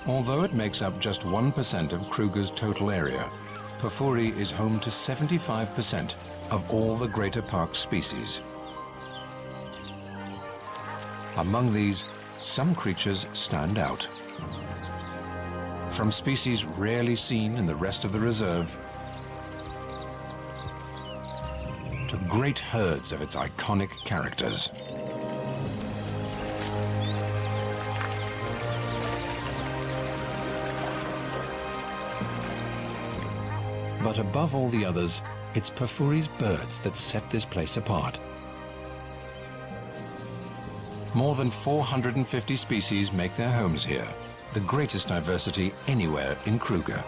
Although it makes up just 1% of Krugers' total area, Pafuri is home to 75% of all the greater park species. Among these, some creatures stand out. From species rarely seen in the rest of the reserve, to great herds of its iconic characters. But above all the others, it's Pafuri's birds that set this place apart. More than 450 species make their homes here, the greatest diversity anywhere in Kruger.